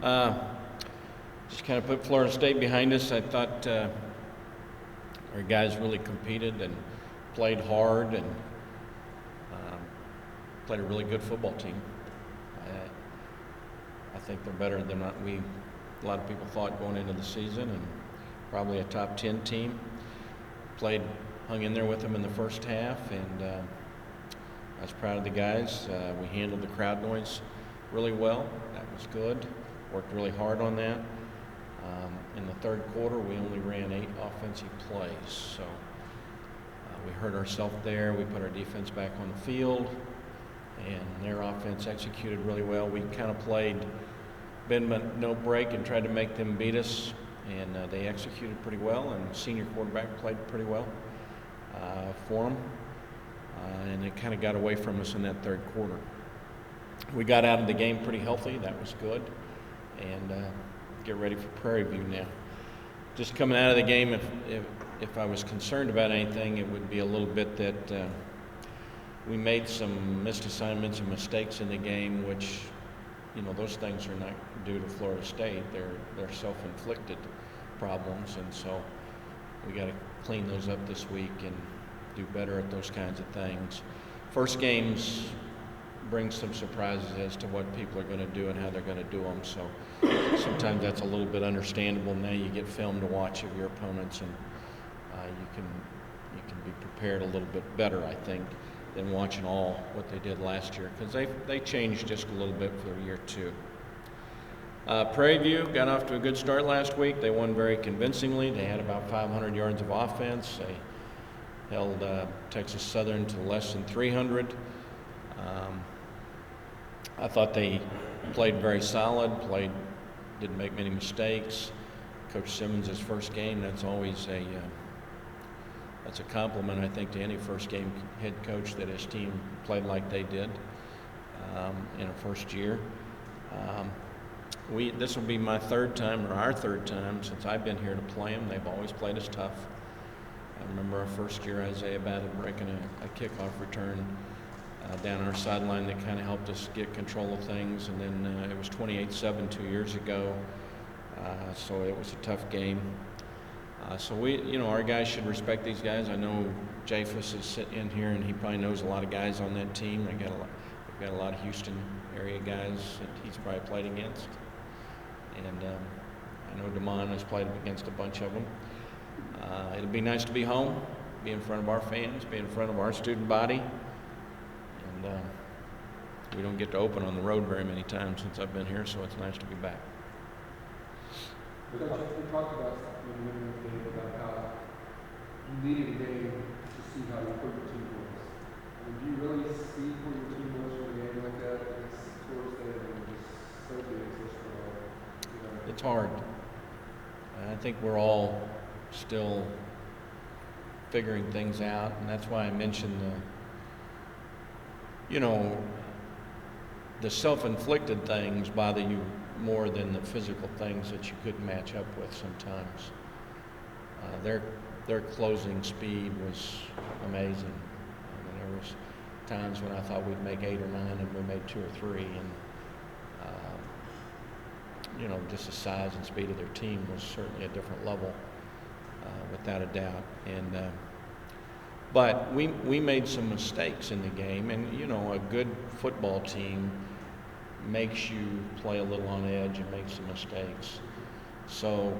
Just kind of put Florida State behind us. I thought our guys really competed and played hard and played a really good football team. I think they're better than a lot of people thought going into the season, and probably a top 10 team. Hung in there with them in the first half, and I was proud of the guys. We handled the crowd noise really well. That was good. Worked really hard on that. In the third quarter, we only ran 8 offensive plays, so we hurt ourselves there. We put our defense back on the field, and their offense executed really well. We kind of played bend but no break and tried to make them beat us, and they executed pretty well, and the senior quarterback played pretty well for them, and it kind of got away from us in that third quarter. We got out of the game pretty healthy. That was good, and get ready for Prairie View now. Just coming out of the game, if I was concerned about anything, it would be a little bit that we made some missed assignments and mistakes in the game, which, those things are not due to Florida State. They're self-inflicted problems, and so we got to clean those up this week and do better at those kinds of things. First games bring some surprises as to what people are going to do and how they're going to do them. So sometimes that's a little bit understandable. Now you get film to watch of your opponents, and you can be prepared a little bit better, I think, than watching all what they did last year, because they changed just a little bit for year 2. Prairie View got off to a good start last week. They won very convincingly. They had about 500 yards of offense. They held Texas Southern to less than 300. I thought they played very solid, didn't make many mistakes. Coach Simmons' first game, that's always that's a compliment, I think, to any first-game head coach that his team played like they did in a first year. This will be my third time, or our third time, since I've been here to play them. They've always played us tough. I remember our first year, Isaiah batted breaking a kickoff return down our sideline that kind of helped us get control of things, and then it was 28-7 2 years ago, so it was a tough game. So our guys should respect these guys. I know Jafus is sitting in here, and he probably knows a lot of guys on that team. We've got a lot of Houston area guys that he's probably played against, and I know Damon has played against a bunch of them. It'll be nice to be home, be in front of our fans, be in front of our student body, and we don't get to open on the road very many times since I've been here, so it's nice to be back. We talked about about how you needed a game to see how your team was. Do you really see where your team was in a game like that? It's towards the end and just so big, so strong. It's hard. I think we're all still figuring things out, and that's why I mentioned the self-inflicted things bother you more than the physical things that you couldn't match up with sometimes. Their closing speed was amazing. I mean, there was times when I thought we'd make 8 or 9 and we made 2 or 3, and just the size and speed of their team was certainly a different level, without a doubt. And but we made some mistakes in the game, and a good football team makes you play a little on edge and make some mistakes. So,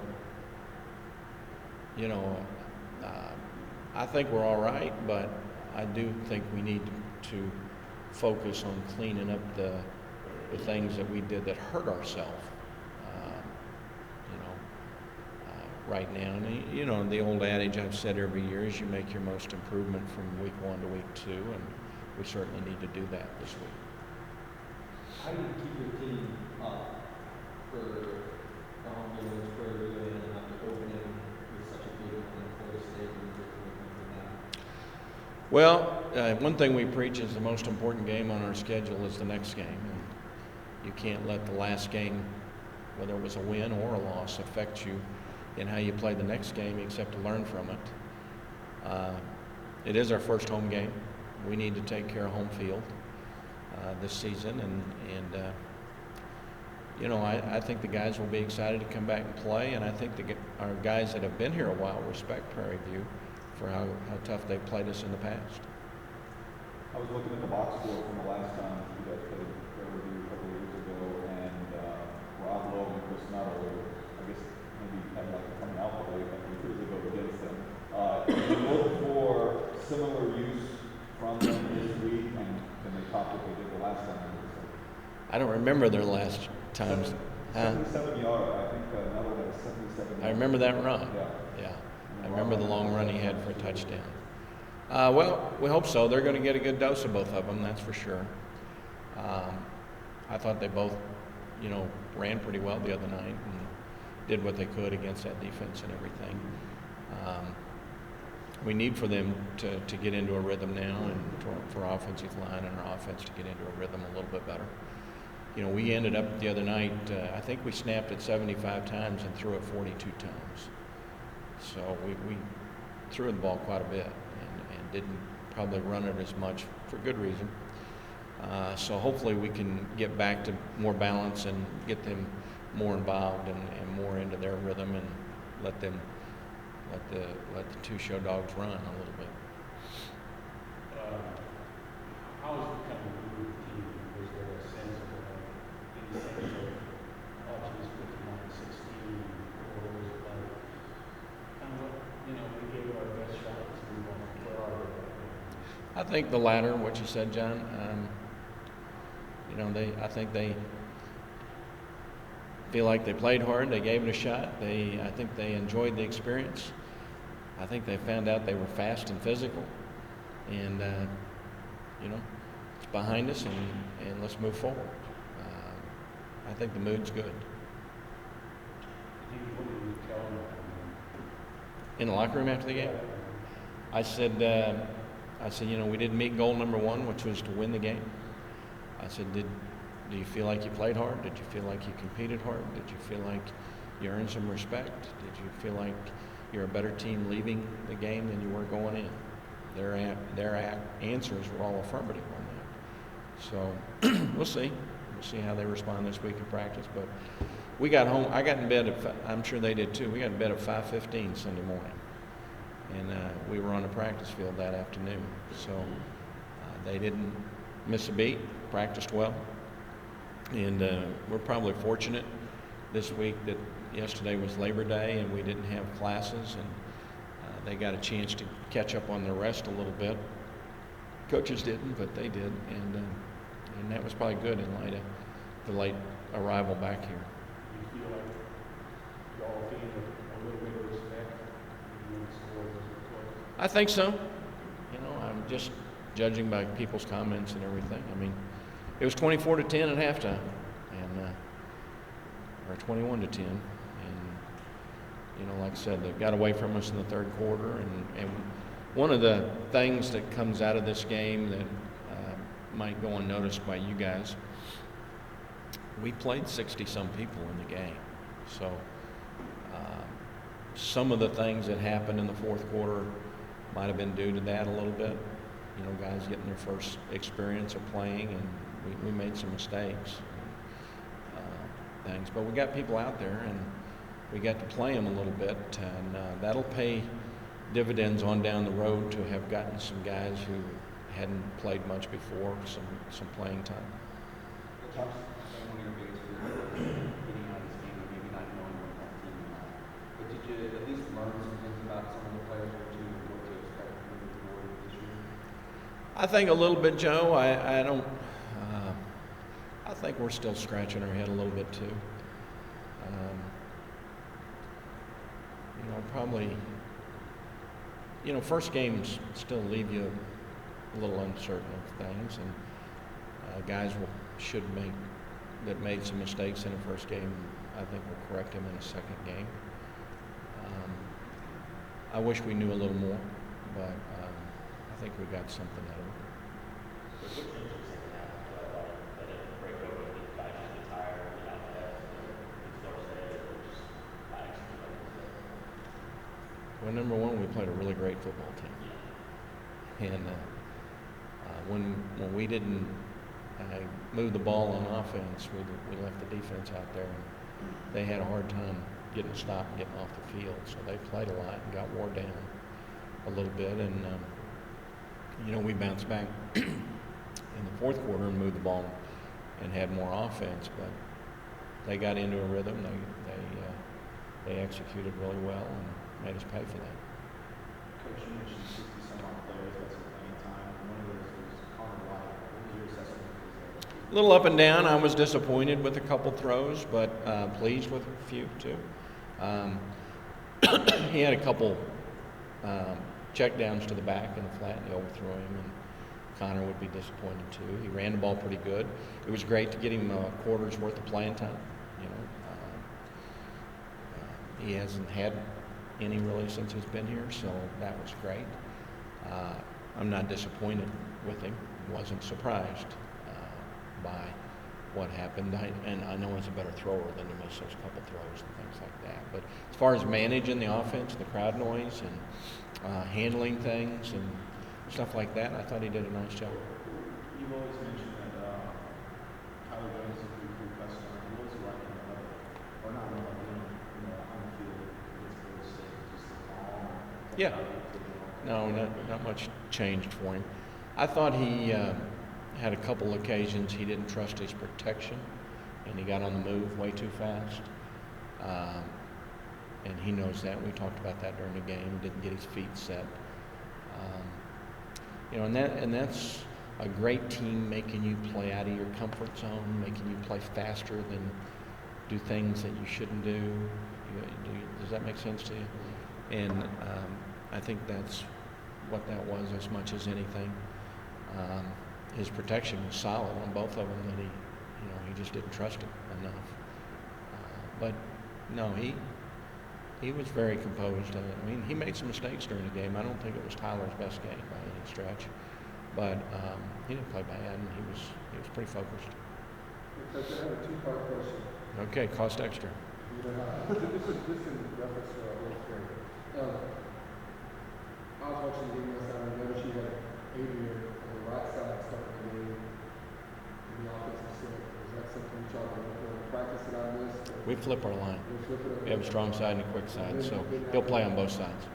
I think we're all right, but I do think we need to focus on cleaning up the things that we did that hurt ourselves, right now. And, the old adage I've said every year is you make your most improvement from week 1 to week 2, and we certainly need to do that this week. How do you keep your team up for the home game against Prairie and after opening with such a beautiful Florida State and that? Well, one thing we preach is the most important game on our schedule is the next game. And you can't let the last game, whether it was a win or a loss, affect you in how you play the next game, except to learn from it. It is our first home game. We need to take care of home field this season, and I think the guys will be excited to come back and play, and I think our guys that have been here a while respect Prairie View for how tough they played us in the past. I was looking at the box score from the last time you guys played Prairie View a couple of years ago, and Rob Lowe and Chris Nuttall, I guess maybe kind of like coming out the way a couple of years ago against them. You look for similar use from them this week, and can they top what they did the last time? I don't remember their last times. 77 yard. I think Nuttall had 77. I remember that run. Yeah. I remember the long run he had for a touchdown. Well, we hope so. They're going to get a good dose of both of them, that's for sure. I thought they both, ran pretty well the other night and did what they could against that defense and everything. We need for them to get into a rhythm now, and for offensive line and our offense to get into a rhythm a little bit better. We ended up the other night, I think we snapped it 75 times and threw it 42 times. So we threw the ball quite a bit and didn't probably run it as much for good reason. So hopefully we can get back to more balance and get them more involved and more into their rhythm, and let the two show dogs run a little bit. How was it becoming a group team? Was there a sense of any sense of options 59-16, or was it like kind of we gave it our best shot to move on? Where are we? I think the latter, what you said, John. I think they feel like they played hard. They gave it a shot. I think they enjoyed the experience. I think they found out they were fast and physical, and it's behind us, and let's move forward. I think the mood's good. In the locker room after the game, I said, we didn't meet goal number one, which was to win the game. I said, do you feel like you played hard? Did you feel like you competed hard? Did you feel like you earned some respect? Did you feel like you're a better team leaving the game than you were going in? Their answers were all affirmative on that. So we'll see. We'll see how they respond this week in practice. But we got home. I got in bed I'm sure they did too. We got in bed at 5:15 Sunday morning, and we were on the practice field that afternoon. So they didn't miss a beat. Practiced well, and we're probably fortunate this week that yesterday was Labor Day and we didn't have classes, and they got a chance to catch up on their rest a little bit. Coaches didn't, but they did, and that was probably good in light of the late arrival back here. Do you feel like y'all gained a little bit of respect when the score was close? I think so. I'm just judging by people's comments and everything. I mean, it was 24-10 at halftime, or 21-10, and like I said, they got away from us in the third quarter. And one of the things that comes out of this game that might go unnoticed by you guys, we played 60-some people in the game, so some of the things that happened in the fourth quarter might have been due to that a little bit. Guys getting their first experience of playing, and we made some mistakes, things. But we got people out there, and we got to play them a little bit, and that'll pay dividends on down the road to have gotten some guys who hadn't played much before some playing time. What talks one of your biggest fears getting out of this game, and maybe not knowing what that team is like? But did you at least learn some things about some of the players or two, what to expect moving forward this year? I think a little bit, Joe. I don't. I think we're still scratching our head a little bit too. Probably. First games still leave you a little uncertain of things, and guys that made some mistakes in the first game, I think we'll correct them in the second game. I wish we knew a little more, but I think we got something out of it. What changed in the second half? I thought that it break over, the guys just get tired, get out there, start saying, or just not execute like this. Well, number one, we played a really great football team, and when we didn't moved the ball on offense, we left the defense out there, and they had a hard time getting a stop and getting off the field. So they played a lot and got wore down a little bit. And, we bounced back in the fourth quarter and moved the ball and had more offense. But they got into a rhythm. They executed really well and made us pay for that. Coach, you mentioned 60-some-odd players got some playing time. One of those was Connor White. What was your assessment of his? A little up and down. I was disappointed with a couple throws, but pleased with a few too. He had a couple check downs to the back in the flat, and they overthrew him, and Connor would be disappointed too. He ran the ball pretty good. It was great to get him a quarter's worth of playing time. He hasn't had any really since he's been here, so that was great. I'm not disappointed with him. Wasn't surprised by what happened. I know he's a better thrower than to miss those couple throws and things like that. But as far as managing the offense, the crowd noise, and handling things and stuff like that, I thought he did a nice job. You've always mentioned that Tyler Jones is a pretty cool customer. What was it like in the weather? Or not in the weather, on the field against Florida State? Just the calm? Yeah. No, not much changed for him. I thought he had a couple occasions he didn't trust his protection, and he got on the move way too fast. And he knows that. We talked about that during the game. Didn't get his feet set. And that's a great team, making you play out of your comfort zone, making you play faster than do things that you shouldn't do. Does that make sense to you? And I think that's what that was as much as anything. His protection was solid on both of them, and he just didn't trust him enough. But no, he was very composed. I mean, he made some mistakes during the game. I don't think it was Tyler's best game by any stretch, but he didn't play bad, and he was pretty focused. Coach, I have a two-part question. Okay, cost extra. This is reference to our work here. I was watching the game last night, and I noticed you had Adrian on the right side starting the game in the offensive set. Is that something you y'all want to practice that I missed? We flip our line. We have a strong side and a quick side, so Then he'll play on both sides.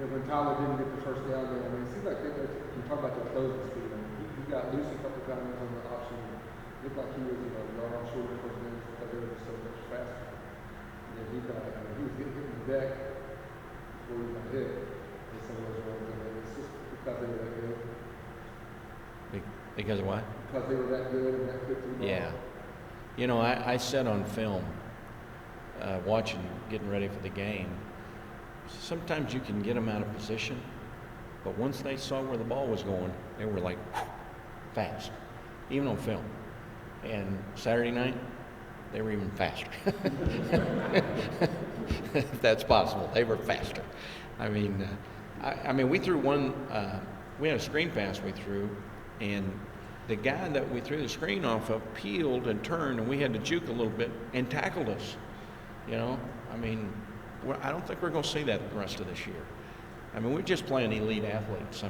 when Tyler didn't get the first down there, I mean, it seems like you talk about the closing speed. I mean, he got loose a couple times on the option. Looked like he was, yard on short first down because they were just so much faster. And then he was hitting the deck before he got hit. And some of those runs, and it's just because they were that good. Because of what? Because they were that good and that quick to the ball. Yeah. I said on film, watching, getting ready for the game, sometimes you can get them out of position, but once they saw where the ball was going, they were like fast, even on film. And Saturday night, they were even faster. If that's possible, they were faster. I mean, we threw one. We had a screen pass we threw, and the guy that we threw the screen off of peeled and turned, and we had to juke a little bit and tackled us. I don't think we're going to see that the rest of this year. We're just playing elite athletes.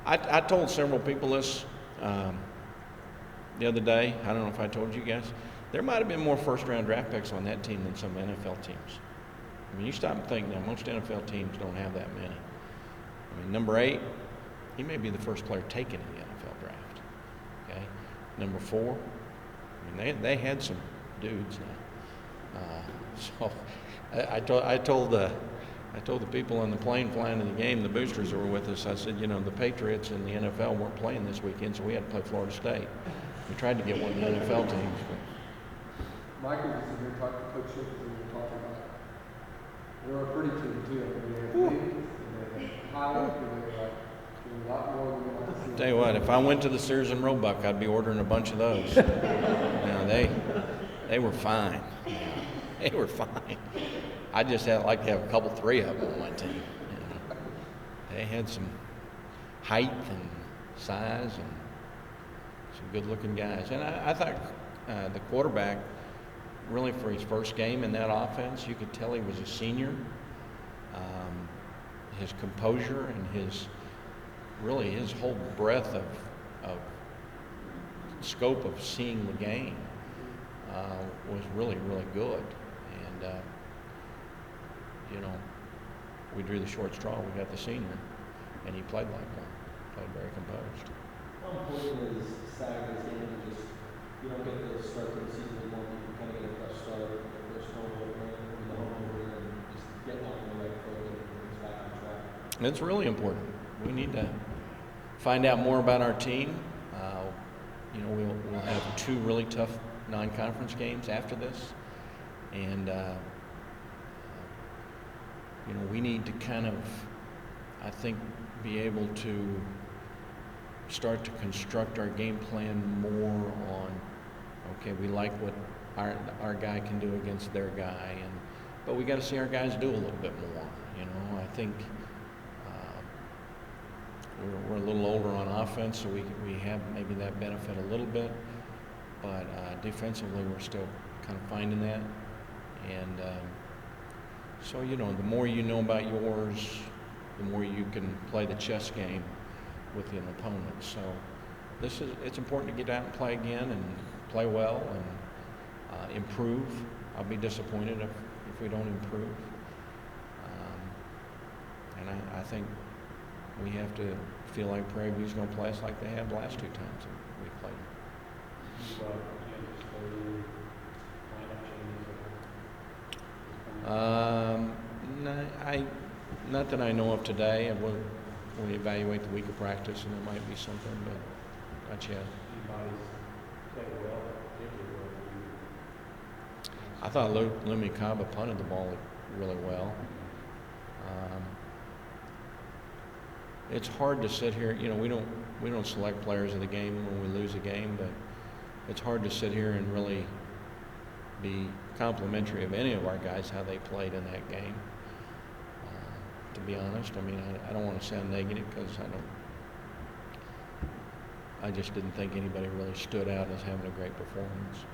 I told several people this the other day. I don't know if I told you guys. There might have been more first-round draft picks on that team than some NFL teams. You stop and think now, most NFL teams don't have that many. Number 8, he may be the first player taken in the NFL draft. Okay, number 4, they had some dudes now. So I told the people on the plane flying to the game, the boosters that were with us, I said, the Patriots and the NFL weren't playing this weekend, so we had to play Florida State. We tried to get one of the NFL teams. Michael was in here talking to Coach Shipp, and we were talking about they were a pretty team too. They had meetings, and they had highlights, and they were like doing a lot more than we want to see. Tell you what, if I went to the Sears and Roebuck, I'd be ordering a bunch of those. They were fine. They were fine. I just had like to have a couple, 3 of them on my team. They had some height and size and some good-looking guys. And I thought the quarterback, really for his first game in that offense, you could tell he was a senior. His composure and his whole breadth of scope of seeing the game was really, really good. And, you know, we drew the short straw. We got the senior, and he played like one, played very composed. How important is Saturday's game to just, you don't get the start to the season anymore, you kind of get a fresh start, the first home opener, the home opener, and just getting off on the right foot and things back on track? It's really important. We need to find out more about our team. You know, we'll have 2 really tough non-conference games after this, and you know, we need to kind of, I think, be able to start to construct our game plan more on, okay, we like what our guy can do against their guy, but we got to see our guys do a little bit more. You know, I think we're a little older on offense, so we have maybe that benefit a little bit, but defensively we're still kind of finding that. And so, you know, the more you know about yours, the more you can play the chess game with an opponent. So it's important to get out and play again and play well and improve. I'll be disappointed if we don't improve. And I think we have to feel like Prairie View's going to play us like they have the last 2 times that we played. Not that I know of today. We'll evaluate the week of practice, and there might be something, but not yet. I thought Lumi Kaba punted the ball really well. It's hard to sit here. You know, we don't select players of the game when we lose a game, but it's hard to sit here and really be complimentary of any of our guys how they played in that game. To be honest, I mean, I don't want to sound negative because I just didn't think anybody really stood out as having a great performance.